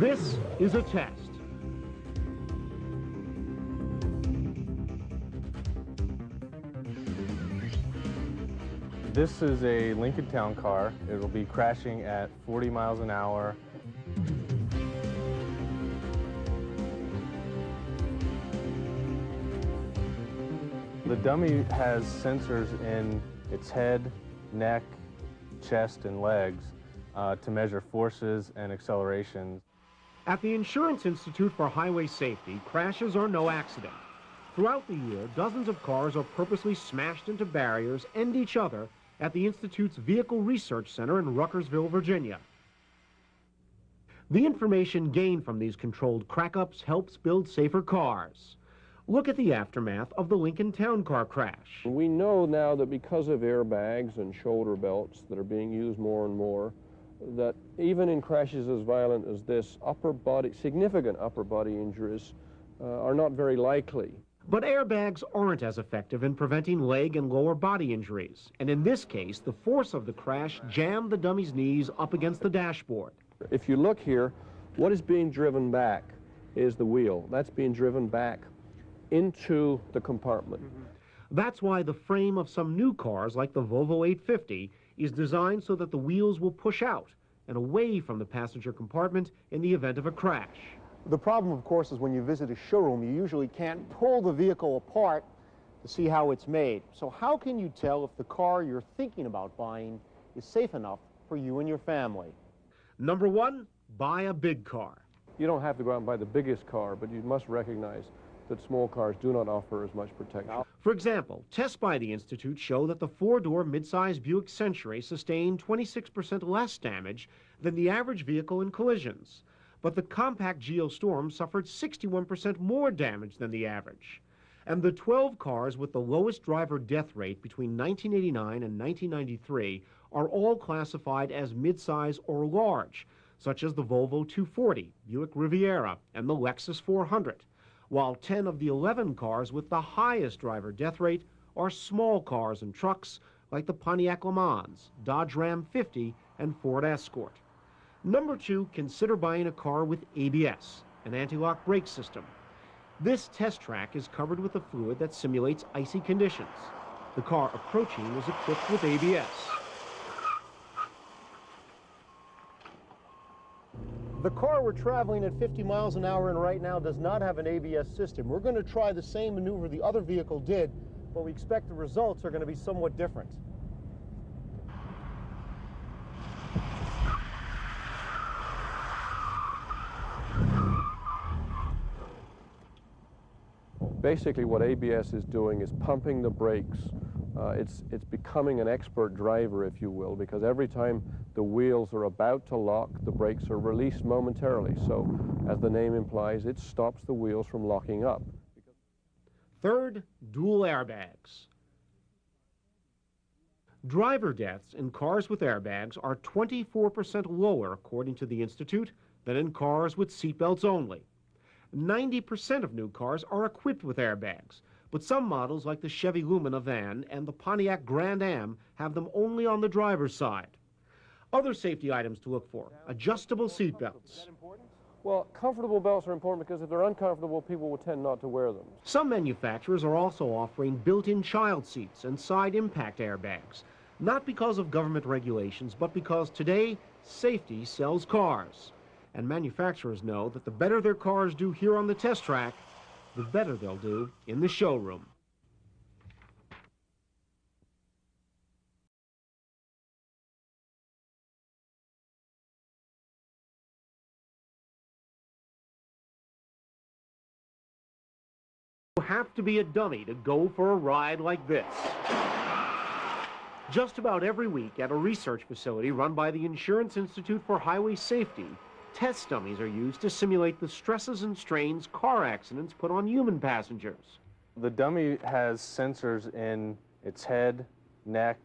This is a test. This is a Lincoln Town car. It will be crashing at 40 miles an hour. The dummy has sensors in its head, neck, chest, and legs to measure forces and accelerations. At the Insurance Institute for Highway Safety, crashes are no accident. Throughout the year, dozens of cars are purposely smashed into barriers and each other at the Institute's Vehicle Research Center in Ruckersville, Virginia. The information gained from these controlled crack-ups helps build safer cars. Look at the aftermath of the Lincoln Town car crash. We know now that because of airbags and shoulder belts that are being used more and more, that even in crashes as violent as this, significant upper body injuries are not very likely. But airbags aren't as effective in preventing leg and lower body injuries. And in this case, the force of the crash jammed the dummy's knees up against the dashboard. If you look here, what is being driven back is the wheel. That's being driven back into the compartment. That's why the frame of some new cars, like the Volvo 850, is designed so that the wheels will push out and away from the passenger compartment in the event of a crash. The problem, of course, is when you visit a showroom, you usually can't pull the vehicle apart to see how it's made. So how can you tell if the car you're thinking about buying is safe enough for you and your family? Number one, buy a big car. You don't have to go out and buy the biggest car, but you must recognize that small cars do not offer as much protection. For example, tests by the Institute show that the four-door midsize Buick Century sustained 26% less damage than the average vehicle in collisions. But the compact Geostorm suffered 61% more damage than the average. And the 12 cars with the lowest driver death rate between 1989 and 1993 are all classified as midsize or large, such as the Volvo 240, Buick Riviera, and the Lexus 400, while 10 of the 11 cars with the highest driver death rate are small cars and trucks like the Pontiac Le Mans, Dodge Ram 50, and Ford Escort. Number two, consider buying a car with ABS, an anti-lock brake system. This test track is covered with a fluid that simulates icy conditions. The car approaching was equipped with ABS. The car we're traveling at 50 miles an hour in right now does not have an ABS system. We're going to try the same maneuver the other vehicle did, but we expect the results are going to be somewhat different. Basically, what ABS is doing is pumping the brakes. It's becoming an expert driver, if you will, because every time the wheels are about to lock, the brakes are released momentarily. So, as the name implies, it stops the wheels from locking up. Third, dual airbags. Driver deaths in cars with airbags are 24% lower, according to the Institute, than in cars with seatbelts only. 90% of new cars are equipped with airbags, but some models like the Chevy Lumina van and the Pontiac Grand Am have them only on the driver's side. Other safety items to look for: adjustable seat belts. Well, comfortable belts are important because if they're uncomfortable, people will tend not to wear them. Some manufacturers are also offering built-in child seats and side impact airbags, not because of government regulations, but because today, safety sells cars. And manufacturers know that the better their cars do here on the test track, the better they'll do in the showroom. You have to be a dummy to go for a ride like this. Just about every week at a research facility run by the Insurance Institute for Highway Safety, test dummies are used to simulate the stresses and strains car accidents put on human passengers. The dummy has sensors in its head, neck,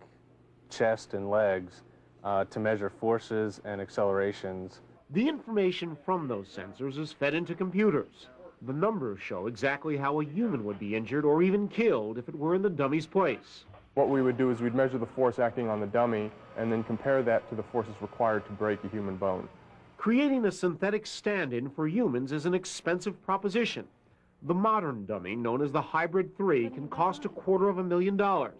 chest, and legs to measure forces and accelerations. The information from those sensors is fed into computers. The numbers show exactly how a human would be injured or even killed if it were in the dummy's place. What we would do is we'd measure the force acting on the dummy and then compare that to the forces required to break a human bone. Creating a synthetic stand-in for humans is an expensive proposition. The modern dummy, known as the Hybrid 3, can cost $250,000. It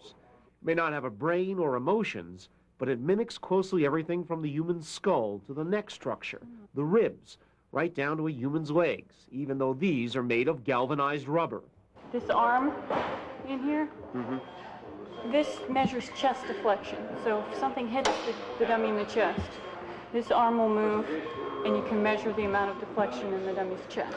may not have a brain or emotions, but it mimics closely everything from the human skull to the neck structure, the ribs, right down to a human's legs, even though these are made of galvanized rubber. This arm in here, this measures chest deflection. So if something hits the dummy in the chest, this arm will move, and you can measure the amount of deflection in the dummy's chest.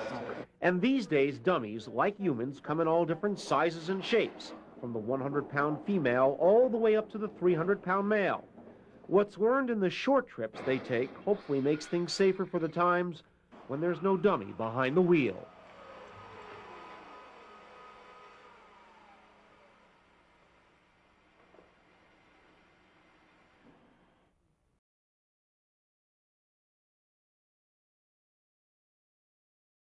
And these days, dummies, like humans, come in all different sizes and shapes, from the 100-pound female all the way up to the 300-pound male. What's learned in the short trips they take hopefully makes things safer for the times when there's no dummy behind the wheel.